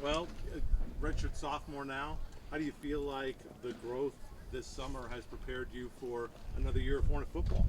Well, redshirt sophomore now. How do you feel like the growth this summer has prepared you for another year of Hornet football?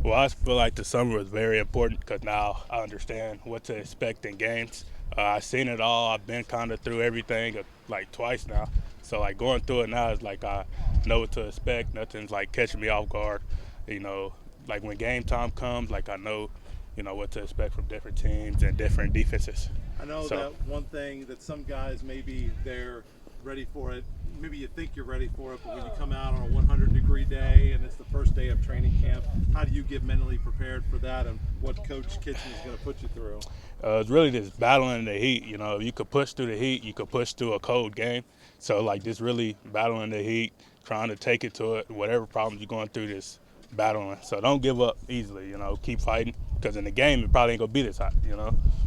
Well, I feel like the summer was very important because now I understand what to expect in games. I've seen it all. I've been kind of through everything like twice now. So like going through it now is like I know what to expect. Nothing's like catching me off guard. You know, like when game time comes, like I know, what to expect from different teams and different defenses. I know that one thing that some guys maybe they're ready for it. Maybe you think you're ready for it, but when you come out on a 100-degree day and it's the first day of training camp, how do you get mentally prepared for that and what Coach Kitzmann is going to put you through? It's really just battling the heat. You could push through the heat, you could push through a cold game. So like just really battling the heat, trying to take it to it, whatever problems you're going through, just battling. So don't give up easily. Keep fighting because in the game it probably ain't gonna be this hot.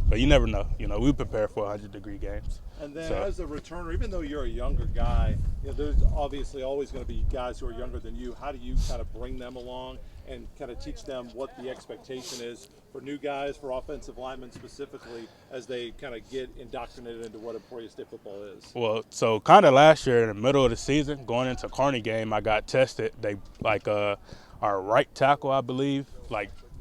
But you never know. We prepare for 100-degree games. And then as a returner, even though you're a younger guy, there's obviously always going to be guys who are younger than you. How do you kind of bring them along and kind of teach them what the expectation is for new guys, for offensive linemen specifically, as they kind of get indoctrinated into what Emporia State football is? Well, so kind of last year in the middle of the season, going into Kearney game, I got tested. They our right tackle, I believe,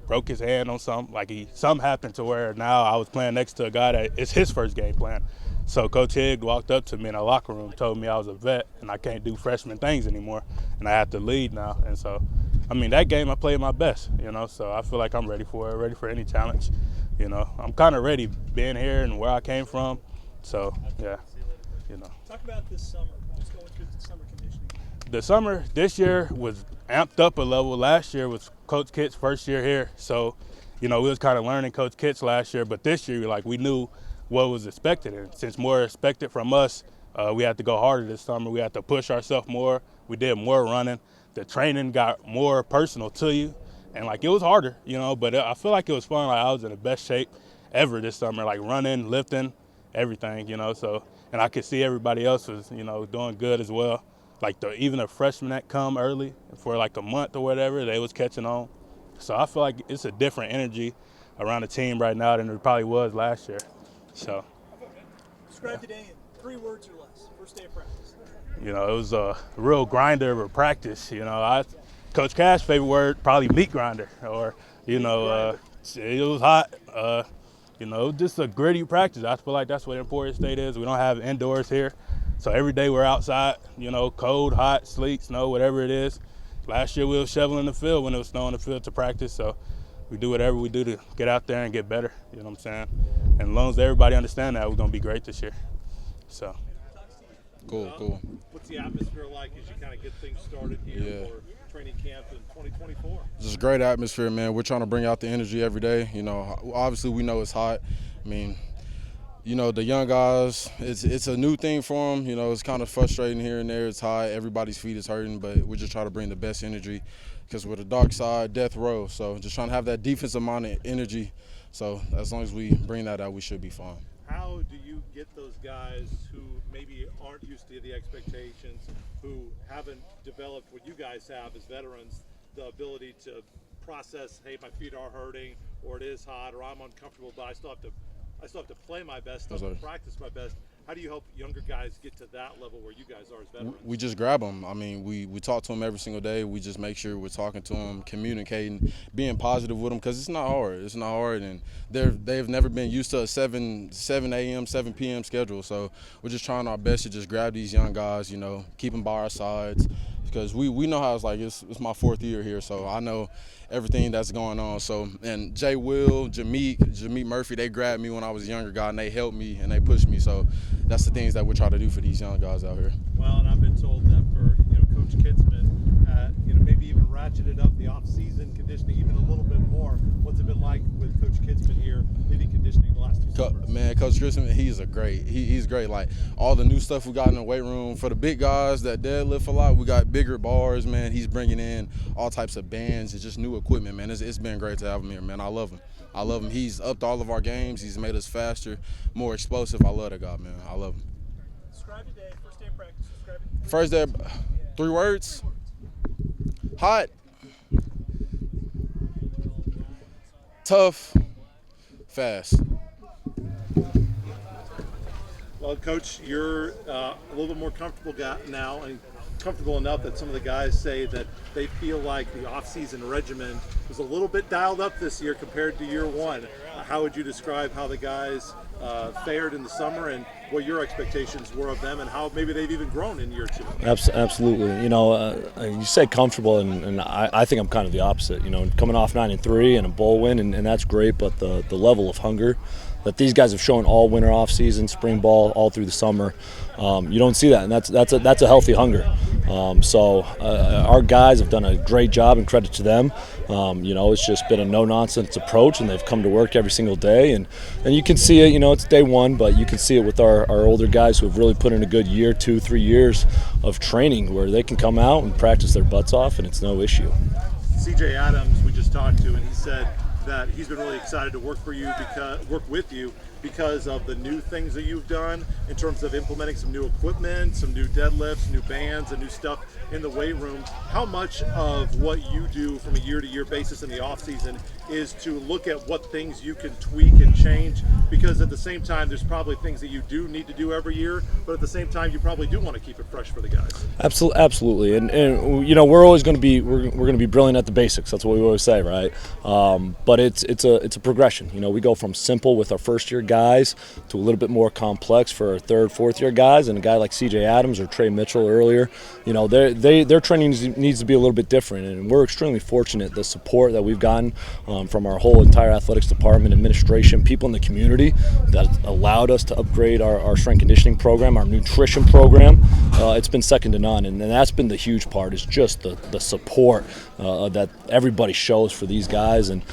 broke his hand on something. Something happened to where now I was playing next to a guy that it's his first game playing. So Coach Higgins walked up to me in the locker room, told me I was a vet and I can't do freshman things anymore, and I have to lead now. And so, that game I played my best, so I feel like I'm ready for it, ready for any challenge. I'm kind of ready being here and where I came from. So, yeah, Talk about this summer. What's going through the summer conditioning? The summer this year was amped up a level. Last year was Coach Kitt's first year here. So, we was kind of learning Coach Kitt's last year, but this year, we knew what was expected. And since more expected from us, we had to go harder this summer. We had to push ourselves more. We did more running. The training got more personal to you. And, it was harder, but I feel like it was fun. I was in the best shape ever this summer, running, lifting, everything, So, and I could see everybody else was, doing good as well. Even the freshmen that come early for a month or whatever, they was catching on. So I feel like it's a different energy around the team right now than it probably was last year. So. Describe today in 3 words or less. First day of practice. It was a real grinder of a practice. Coach Cash's favorite word probably meat grinder, or it was hot. Just a gritty practice. I feel like that's what Emporia State is. We don't have indoors here. So every day we're outside, cold, hot, sleet, snow, whatever it is. Last year we were shoveling the field when it was snow on the field to practice. So we do whatever we do to get out there and get better. You know what I'm saying? And as long as everybody understands that, we're going to be great this year. So. Cool. What's the atmosphere like as you kind of get things started here for training camp in 2024? Just a great atmosphere, man. We're trying to bring out the energy every day. Obviously we know it's hot. The young guys, it's a new thing for them. It's kind of frustrating here and there. It's hot. Everybody's feet is hurting, but we're just trying to bring the best energy because we're the dark side, death row. So just trying to have that defensive minded energy. So as long as we bring that out, we should be fine. How do you get those guys who maybe aren't used to the expectations, who haven't developed what you guys have as veterans, the ability to process, hey, my feet are hurting, or it is hot, or I'm uncomfortable, but I still have to play my best, still have to practice my best. How do you help younger guys get to that level where you guys are as veterans? We just grab them. We talk to them every single day. We just make sure we're talking to them, communicating, being positive with them because it's not hard. It's not hard, and they've never been used to a 7 a.m., 7 p.m. schedule. So we're just trying our best to just grab these young guys, keep them by our sides because we know how it's like. It's my 4th year here, so I know everything that's going on. So, and Jay Will, Jameek Murphy, they grabbed me when I was a younger guy, and they helped me and they pushed me. So that's the things that we're trying to do for these young guys out here. Well, and I've been told that for Coach Kitzmann, maybe even ratcheted up the off-season conditioning even a little bit more. What's it been like with Coach Kitzmann here leading conditioning the last 2 summers? Man, Coach Kitzmann, he's great. All the new stuff we got in the weight room for the big guys that deadlift a lot, we got bigger bars, man. He's bringing in all types of bands and just new equipment, man. It's been great to have him here, man. I love him. He's upped all of our games. He's made us faster, more explosive. I love that guy, man. I love him. Describe today, first day of practice. Describe it. First day, 3 words. Hot. Tough. Fast. Well, Coach, you're a little bit more comfortable now, and comfortable enough that some of the guys say that they feel like the off-season regimen was a little bit dialed up this year compared to year one. How would you describe how the guys fared in the summer and what your expectations were of them and how maybe they've even grown in year two? Absolutely. You say comfortable, and I think I'm kind of the opposite. Coming off 9-3 and a bowl win, and that's great, but the level of hunger that these guys have shown all winter off season, spring ball, all through the summer, you don't see that, and that's a healthy hunger. So our guys have done a great job, and credit to them. It's just been a no-nonsense approach, and they've come to work every single day, and you can see it. It's day one, but you can see it with our older guys who have really put in a good year, 2-3 years of training where they can come out and practice their butts off, and it's no issue. CJ Adams, we just talked to, and he said that he's been really excited to work with you because of the new things that you've done in terms of implementing some new equipment, some new deadlifts, new bands, and new stuff in the weight room. How much of what you do from a year-to-year basis in the off-season is to look at what things you can tweak and change? Because at the same time, there's probably things that you do need to do every year, but at the same time, you probably do want to keep it fresh for the guys. Absolutely, and we're always going to be brilliant at the basics. That's what we always say, right? But it's a progression. We go from simple with our first-year guys to a little bit more complex for our third, fourth-year guys, and a guy like CJ Adams or Trevion Mitchell earlier. Their training needs to be a little bit different, and we're extremely fortunate the support that we've gotten from our whole entire athletics department, administration, people in the community that allowed us to upgrade our strength conditioning program, our nutrition program. It's been second to none, and that's been the huge part, is just the support that everybody shows for these guys, and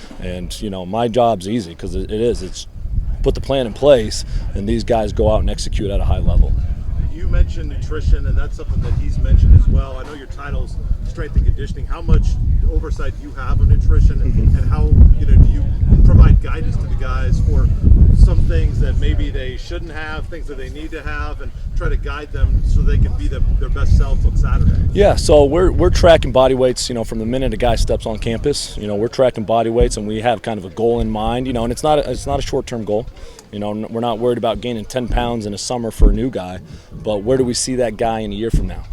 my job's easy because it is. It's put the plan in place, and these guys go out and execute at a high level. You mentioned nutrition, and that's something that he's mentioned as well. I know your title's strength and conditioning. How much oversight do you have of nutrition, and how do you provide guidance to the guys for some things that maybe they shouldn't have, things that they need to have, and try to guide them so they can be their best selves on Saturday? Yeah, so we're tracking body weights, from the minute a guy steps on campus. We're tracking body weights, and we have kind of a goal in mind, and it's not a short-term goal. We're not worried about gaining 10 pounds in a summer for a new guy, but where do we see that guy in a year from now,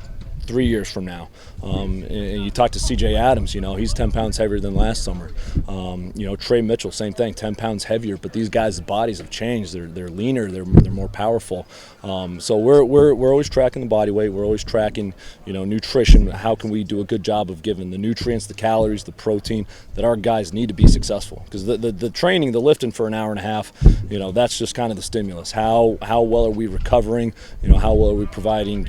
3 years from now? And you talk to CJ Adams, he's 10 pounds heavier than last summer. Trey Mitchell, same thing, 10 pounds heavier, but these guys' bodies have changed. They're leaner, they're more powerful. So we're always tracking the body weight. We're always tracking, nutrition. How can we do a good job of giving the nutrients, the calories, the protein that our guys need to be successful? Because the training, the lifting for an hour and a half, that's just kind of the stimulus. How well are we recovering? How well are we providing,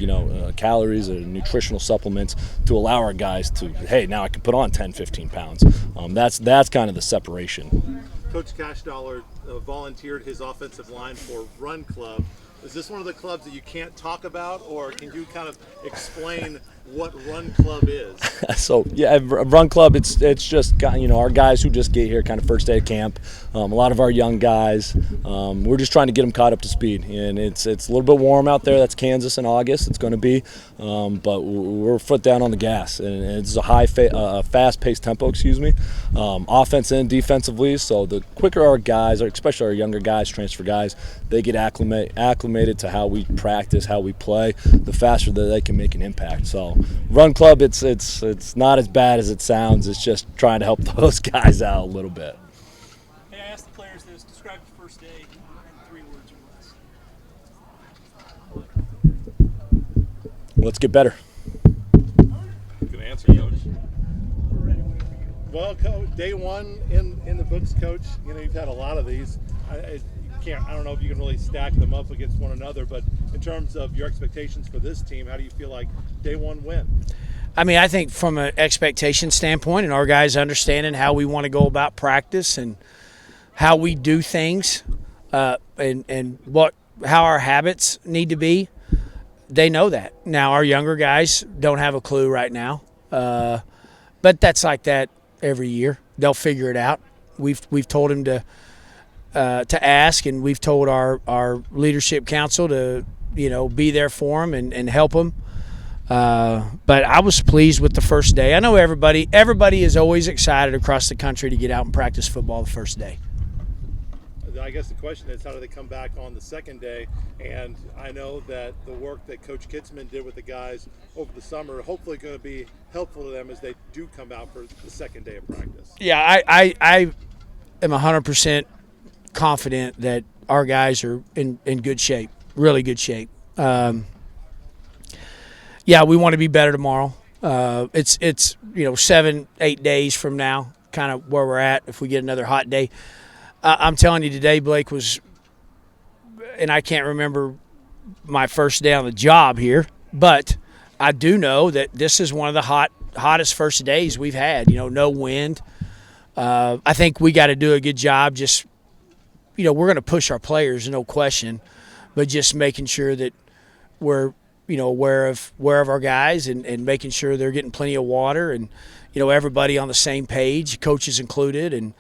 calories or nutritional supplements to allow our guys to, hey, now I can put on 10, 15 pounds. That's kind of the separation. Coach Cashdollar volunteered his offensive line for Run Club. Is this one of the clubs that you can't talk about, or can you kind of explain what Run Club is? So yeah, Run Club, it's just our guys who just get here kind of first day of camp. A lot of our young guys, we're just trying to get them caught up to speed, and it's a little bit warm out there. That's Kansas in August. It's going to be, but we're foot down on the gas, and it's a fast-paced tempo. Offense and defensively. So the quicker our guys, especially our younger guys, transfer guys, they get acclimated to how we practice, how we play, the faster that they can make an impact. So Run Club, it's not as bad as it sounds. It's just trying to help those guys out a little bit. Hey, I asked the players this. Describe the first day in 3 words or less. Let's get better. Good answer, Coach. We're ready whenever you are. Well, Coach, day one in the books, Coach. You've had a lot of these. I don't know if you can really stack them up against one another, but in terms of your expectations for this team, how do you feel like day one went? I think from an expectation standpoint and our guys understanding how we want to go about practice and how we do things and how our habits need to be, they know that. Now, our younger guys don't have a clue right now, but that's like that every year. They'll figure it out. We've told them to ask, and we've told our leadership council to be there for them and help them. But I was pleased with the first day. I know everybody is always excited across the country to get out and practice football the first day. I guess the question is, how do they come back on the second day? And I know that the work that Coach Kitzmann did with the guys over the summer, hopefully going to be helpful to them as they do come out for the second day of practice. Yeah, I am 100% confident that our guys are in good shape, really good shape. Yeah, we want to be better tomorrow. It's 7-8 days from now, kind of where we're at if we get another hot day. I'm telling you, today Blake was, and I can't remember my first day on the job here, but I do know that this is one of the hottest first days we've had. No wind. I think we got to do a good job. Just we're going to push our players, no question, but just making sure that we're aware of our guys and making sure they're getting plenty of water and everybody on the same page, coaches included. And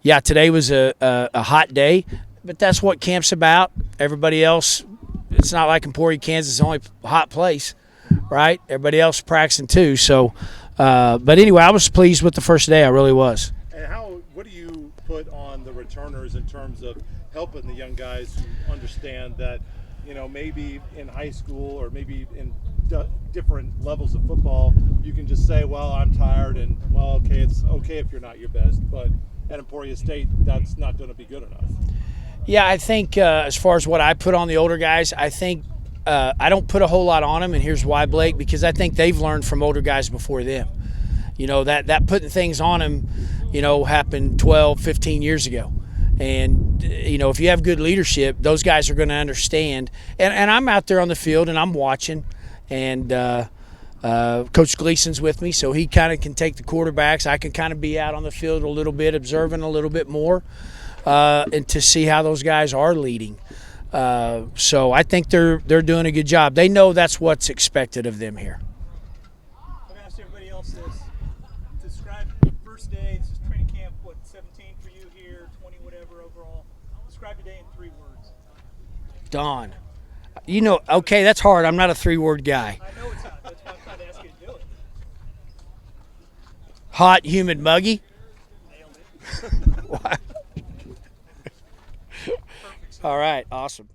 yeah, today was a hot day, but that's what camp's about. Everybody else, it's not like Emporia, Kansas is the only hot place, right? Everybody else practicing too. So, but anyway, I was pleased with the first day. I really was. And what do you put on the returners in terms of helping the young guys who understand that, maybe in high school or maybe in different levels of football, you can just say, well, I'm tired, and, well, okay, it's okay if you're not your best. But at Emporia State, that's not going to be good enough. Yeah, I think as far as what I put on the older guys, I think I don't put a whole lot on them, and here's why, Blake, because I think they've learned from older guys before them. That putting things on them, happened 12, 15 years ago. And, if you have good leadership, those guys are going to understand. And I'm out there on the field, and I'm watching. And Coach Gleason's with me, so he kind of can take the quarterbacks. I can kind of be out on the field a little bit, observing a little bit more, and to see how those guys are leading. So I think they're doing a good job. They know that's what's expected of them here. I've asked everybody else this. Describe first day. This is training camp. 17 for you here, 20 whatever overall. Describe today in 3 words. Dawn. Okay, that's hard. I'm not a 3-word guy. I know it's not. That's why I'm trying to ask you to do it. Hot, humid, muggy. Nailed it. All right, awesome.